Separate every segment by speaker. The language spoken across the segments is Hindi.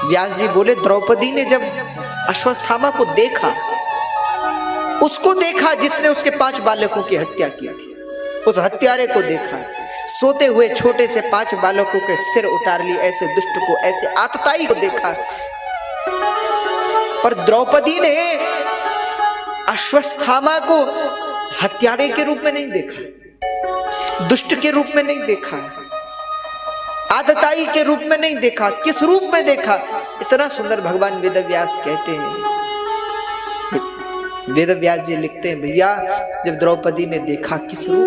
Speaker 1: व्यास जी बोले द्रौपदी ने जब अश्वत्थामा को देखा, उसको देखा जिसने उसके 5 बालकों की हत्या की थी, उस हत्यारे को देखा, सोते हुए छोटे से 5 बालकों के सिर उतार लिए, ऐसे दुष्ट को, ऐसे आतताई को देखा। पर द्रौपदी ने अश्वत्थामा को हत्यारे के रूप में नहीं देखा, दुष्ट के रूप में नहीं देखा, आतताई के रूप में नहीं देखा। किस रूप में देखा? इतना सुंदर भगवान वेदव्यास कहते हैं, वेदव्यास जी लिखते हैं, भैया जब द्रौपदी ने देखा किस रूप,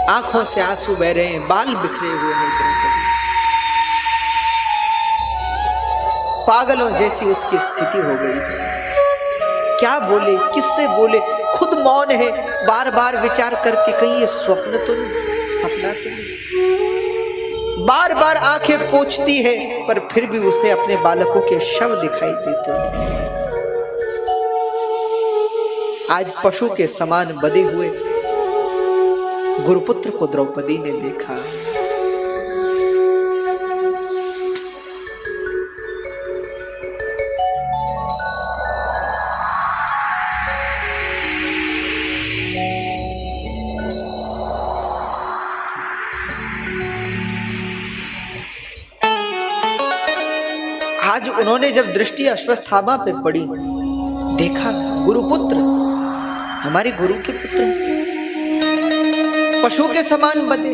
Speaker 1: आंखों से आंसू बह रहे हैं, बाल बिखरे हुए हैं द्रौपदी, पागलों जैसी उसकी स्थिति हो गई है। क्या बोले, किससे बोले, खुद मौन है, बार बार विचार करती कहीं ये स्वप्न तो नहीं, सपना तो नहीं। बार बार आंखें पोंछती है, पर फिर भी उसे अपने बालकों के शव दिखाई देते हैं। आज पशु के समान बंधे हुए गुरुपुत्र को द्रौपदी ने देखा। आज उन्होंने जब दृष्टि अश्वत्थामा पे पड़ी, देखा गुरुपुत्र, हमारे गुरु के पुत्र पशु के समान बंधे।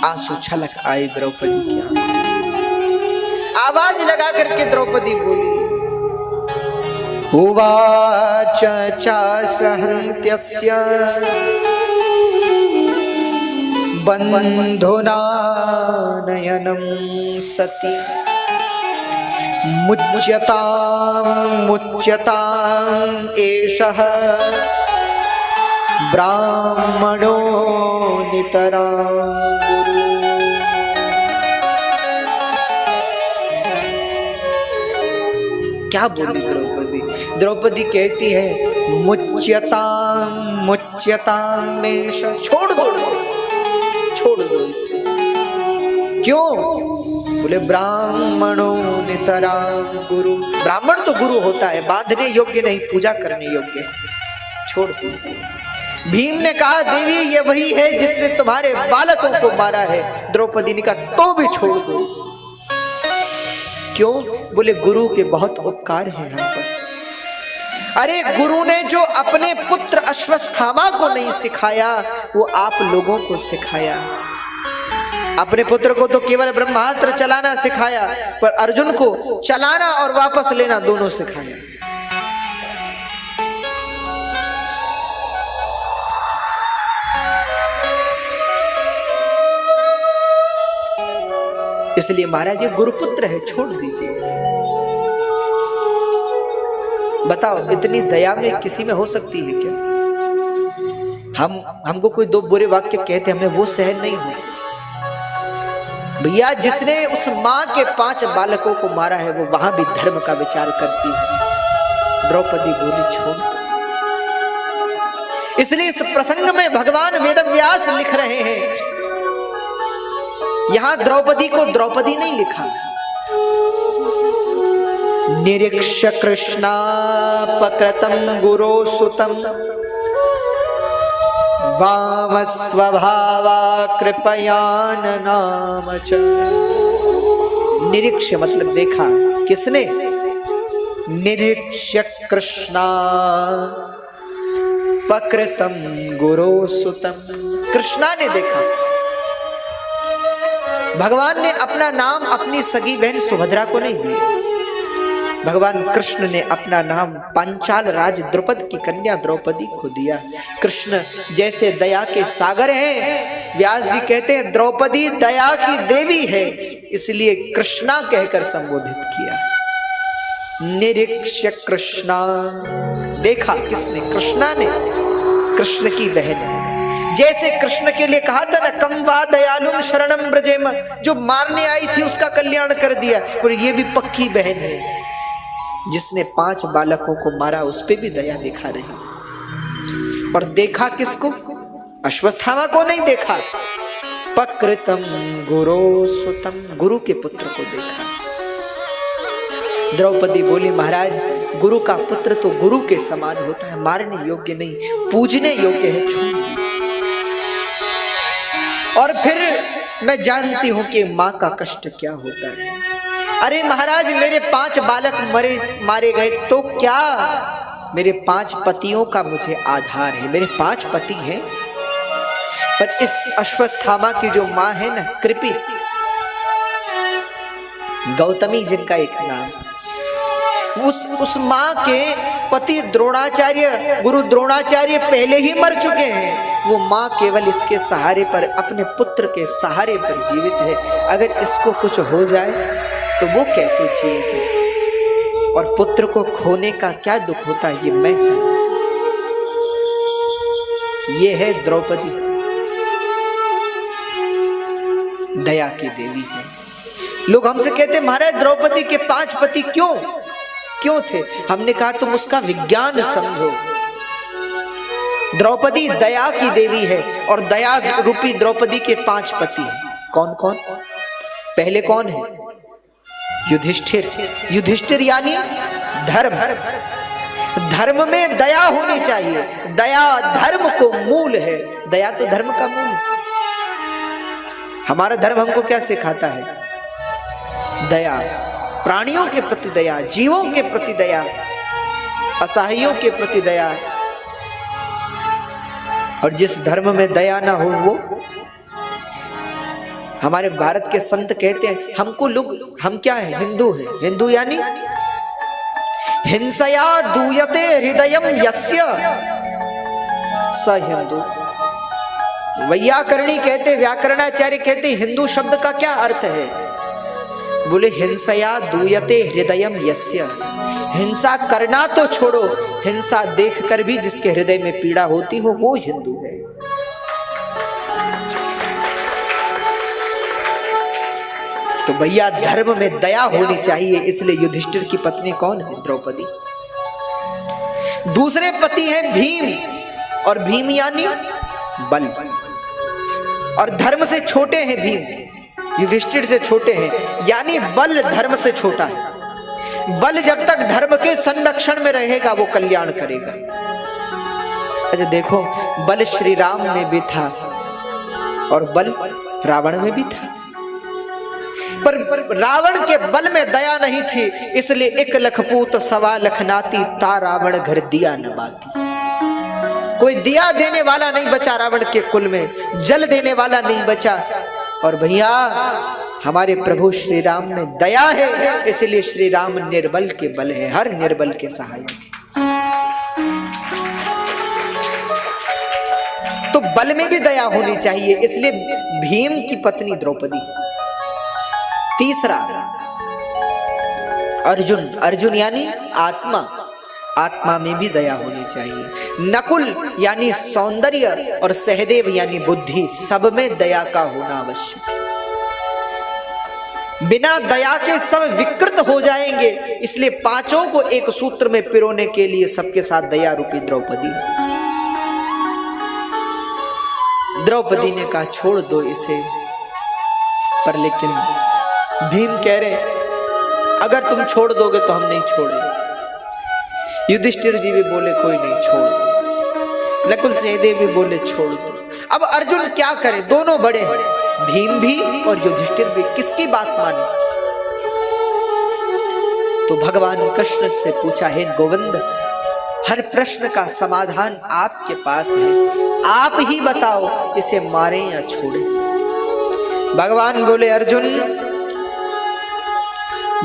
Speaker 1: आंसू छलक आए द्रौपदी की आंखों में। आवाज लगा करके द्रौपदी बोली, उवाच चासहन्त्यस्य बन्धुना नयनं सति मुच्यताम् एषः ब्राह्मणो नितरां गुरु। क्या बोली द्रौपदी? द्रौपदी कहती है मुच्यताम् एषः, छोड़ दो इसे, छोड़ दो इसे। क्यों? बोले ब्राह्मणो नितरां गुरु। ब्राह्मण तो गुरु होता है, बांधने योग्य नहीं, पूजा करने योग्य। छोड़ दो। भीम ने कहा देवी ये वही है जिसने तुम्हारे बालकों को मारा है। द्रौपदी ने कहा तो भी छोड़ दो इसे। क्यों? बोले गुरु के बहुत उपकार है हम पर। अरे गुरु ने जो अपने पुत्र अश्वत्थामा को नहीं सिखाया, वो आप लोगों को सिखाया। अपने पुत्र को तो केवल ब्रह्मास्त्र चलाना सिखाया, पर अर्जुन को चलाना और वापस लेना दोनों सिखाया। इसलिए महाराज ये गुरुपुत्र है, छोड़ दीजिए। बताओ इतनी दया में किसी में हो सकती है क्या? हमको कोई 2 बुरे वाक्य कहते हमें वो सहन नहीं होते। भैया जिसने उस मां के 5 बालकों को मारा है, वो वहां भी धर्म का विचार करती है। द्रौपदी बोली छोड़। इसलिए इस प्रसंग में भगवान वेदव्यास लिख रहे हैं, यहां द्रौपदी को द्रौपदी नहीं लिखा। निरीक्ष्य कृष्णापकृतं गुरो सुतं वाम स्वभावा कृपयान नाम च। निरीक्ष्य मतलब देखा, किसने? निरीक्ष्य कृष्णापकृतं गुरो सुतं, कृष्णा ने देखा। भगवान ने अपना नाम अपनी सगी बहन सुभद्रा को नहीं दिया। भगवान कृष्ण ने अपना नाम पांचाल राज द्रुपद की कन्या द्रौपदी को दिया। कृष्ण जैसे दया के सागर हैं, व्यास जी कहते हैं द्रौपदी दया की देवी है, इसलिए कृष्णा कहकर संबोधित किया। निरीक्ष्य कृष्णा, देखा किसने? कृष्णा ने। कृष्ण की बहन है। जैसे कृष्ण के लिए कहा था ना, कम वा दयालुम शरणम ब्रजेम, जो मारने आई थी उसका कल्याण कर दिया, और ये भी पक्की बहन है। जिसने 5 बालकों को मारा उस पे भी दया दिखा रही। और देखा किसको? अश्वत्थामा को नहीं देखा, पकृतम गुरो सुतम, गुरु के पुत्र को देखा। द्रौपदी बोली महाराज गुरु का पुत्र तो गुरु के समान होता है, मारने योग्य नहीं, पूजने योग्य है, छू दीजिए। और फिर मैं जानती हूं कि मां का कष्ट क्या होता है। अरे महाराज मेरे 5 बालक मारे गए तो क्या, मेरे 5 पतियों का मुझे आधार है, मेरे 5 पति हैं। पर इस अश्वत्थामा की जो मां है ना, कृपि, गौतमी जिनका एक नाम, उस मां के पति द्रोणाचार्य, गुरु द्रोणाचार्य पहले ही मर चुके हैं। वो मां केवल इसके सहारे पर, अपने पुत्र के सहारे पर जीवित है। अगर इसको कुछ हो जाए तो वो कैसे जिएगी, और पुत्र को खोने का क्या दुख होता है ये मैं जानती हूं। ये है द्रौपदी, दया की देवी है। लोग हमसे कहते महाराज द्रौपदी के 5 पति क्यों थे? हमने कहा तुम उसका विज्ञान समझो। द्रौपदी दया की देवी है, और दया रूपी द्रौपदी के 5 पति हैं। कौन कौन? पहले कौन है? युधिष्ठिर। युधिष्ठिर यानी धर्म। धर्म में दया होनी चाहिए, दया धर्म को मूल है, दया तो धर्म का मूल है। हमारा धर्म हमको क्या सिखाता है? दया, प्राणियों के प्रति दया, जीवों के प्रति दया, असहायों के प्रति दया। और जिस धर्म में दया ना हो वो, हमारे भारत के संत कहते हैं हमको लोग, हम क्या है? हिंदू है। हिंदू यानी हिंसया दूयते हृदयम यस्य स हिंदू। वैयाकरणी कहते, व्याकरणाचार्य कहते हिंदू शब्द का क्या अर्थ है? बोले हिंसया दूयते हृदयम यस्य, हिंसा करना तो छोड़ो, हिंसा देखकर भी जिसके हृदय में पीड़ा होती हो वो हिंदू है। तो भैया धर्म में दया होनी चाहिए, इसलिए युधिष्ठिर की पत्नी कौन है? द्रौपदी। दूसरे पति हैं भीम, और भीम यानी बल, और धर्म से छोटे हैं भीम, युधिष्ठिर से छोटे हैं, यानी बल धर्म से छोटा है। बल जब तक धर्म के संरक्षण में रहेगा वो कल्याण करेगा। अच्छा देखो, बल श्री राम में भी था और बल रावण में भी था, पर रावण के बल में दया नहीं थी, इसलिए 1 लख पूत 1.25 लख नाती, ता रावण घर दिया न बाती। कोई दिया देने वाला नहीं बचा रावण के कुल में, जल देने वाला नहीं बचा। और भैया हमारे प्रभु श्री राम में दया है, इसलिए श्री राम निर्बल के बल है, हर निर्बल के सहायक। तो बल में भी दया होनी चाहिए, इसलिए भीम की पत्नी द्रौपदी। तीसरा अर्जुन। अर्जुन यानी आत्मा, आत्मा में भी दया होनी चाहिए। नकुल यानी सौंदर्य, और सहदेव यानी बुद्धि, सब में दया का होना आवश्यक है। बिना दया के सब विकृत हो जाएंगे, इसलिए 5 को एक सूत्र में पिरोने के लिए सबके साथ दया रूपी द्रौपदी। द्रौपदी ने कहा छोड़ दो इसे, पर लेकिन भीम कह रहे अगर तुम छोड़ दोगे तो हम नहीं छोड़ेंगे। युधिष्ठिर जी भी बोले कोई नहीं, छोड़ दो। नकुल सहदेव भी बोले छोड़ दो। अब अर्जुन क्या करे? दोनों बड़े हैं, भीम भी और युधिष्ठिर भी, किसकी बात माने? तो भगवान कृष्ण से पूछा, हे गोविंद, हर प्रश्न का समाधान आपके पास है, आप ही बताओ इसे मारे या छोड़े। भगवान बोले अर्जुन,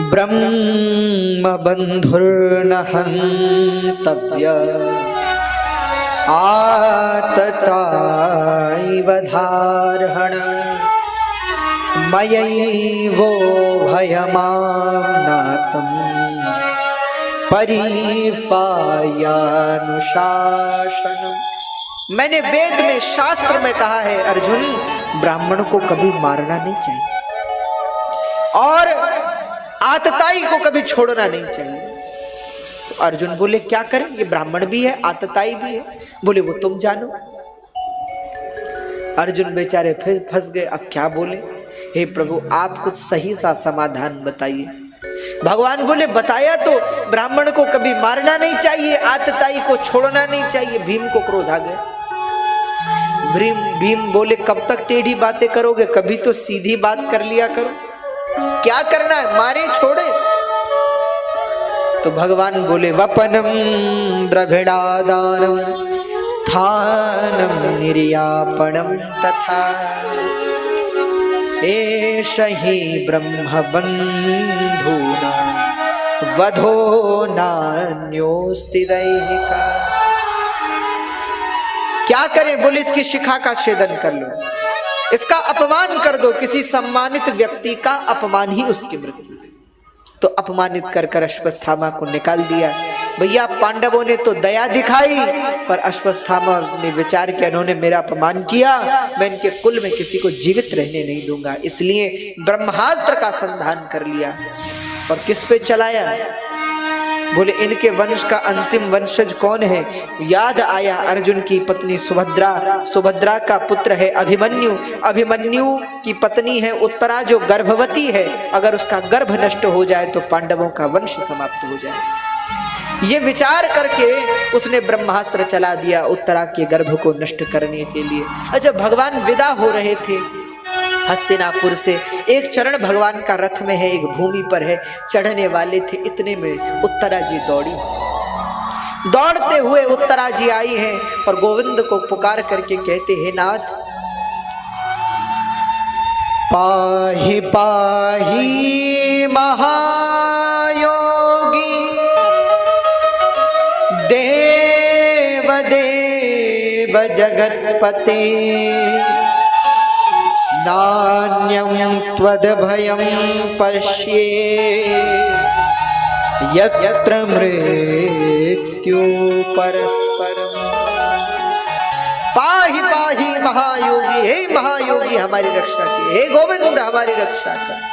Speaker 1: ब्रह्म बंधुर्न हन्तव्य आतताइव धारहण मयैवो भयमाम्नातं परिपायानुशासनम्। मैंने वेद में, शास्त्र में कहा है अर्जुन, ब्राह्मण को कभी मारना नहीं चाहिए और आतताई को कभी छोड़ना नहीं चाहिए। तो अर्जुन बोले क्या करें, ये ब्राह्मण भी है, आतताई भी है। बोले वो तुम जानो। अर्जुन बेचारे फिर फंस गए, अब क्या बोले। हे प्रभु आप कुछ सही सा समाधान बताइए। भगवान बोले बताया तो, ब्राह्मण को कभी मारना नहीं चाहिए, आतताई को छोड़ना नहीं चाहिए। भीम को क्रोध आ गया। भीम बोले कब तक टेढ़ी बातें करोगे, कभी तो सीधी बात कर लिया करो, क्या करना है, मारे छोड़े। तो भगवान बोले वपनम द्रविड़ादानम स्थानम निर्यापणम तथा एष हि ब्रह्म बंधूना वधो नान्योस्ति दैहिका। क्या करें, बोले इसकी शिखा का छेदन कर लो, इसका अपमान कर दो, किसी सम्मानित व्यक्ति का अपमान ही उसकी मृत्यु। तो अपमानित कर कर अश्वत्थामा को निकाल दिया। भैया पांडवों ने तो दया दिखाई, पर अश्वत्थामा ने विचार किया इन्होंने मेरा अपमान किया, मैं इनके कुल में किसी को जीवित रहने नहीं दूंगा। इसलिए ब्रह्मास्त्र का संधान कर लिया। और किस पे चलाया, बोले इनके वंश का अंतिम वंशज कौन है। याद आया अर्जुन की पत्नी सुभद्रा, सुभद्रा का पुत्र है अभिमन्यु, अभिमन्यु की पत्नी है उत्तरा जो गर्भवती है, अगर उसका गर्भ नष्ट हो जाए तो पांडवों का वंश समाप्त हो जाए। ये विचार करके उसने ब्रह्मास्त्र चला दिया उत्तरा के गर्भ को नष्ट करने के लिए। जब भगवान विदा हो रहे थे हस्तिनापुर से, एक चरण भगवान का रथ में है, एक भूमि पर है, चढ़ने वाले थे, इतने में उत्तरा जी दौड़ी। दौड़ते हुए उत्तरा जी आई है और गोविंद को पुकार करके कहते हे नाथ पाहि पाहि महायोगी देव देव जगत्पते नान्यं त्वद्भयं पश्ये यत्र मृत्यु परस्परम्। पाहि पाहि महायोगी, हे महायोगी हमारी रक्षा की, हे गोविंद हमारी रक्षा कर।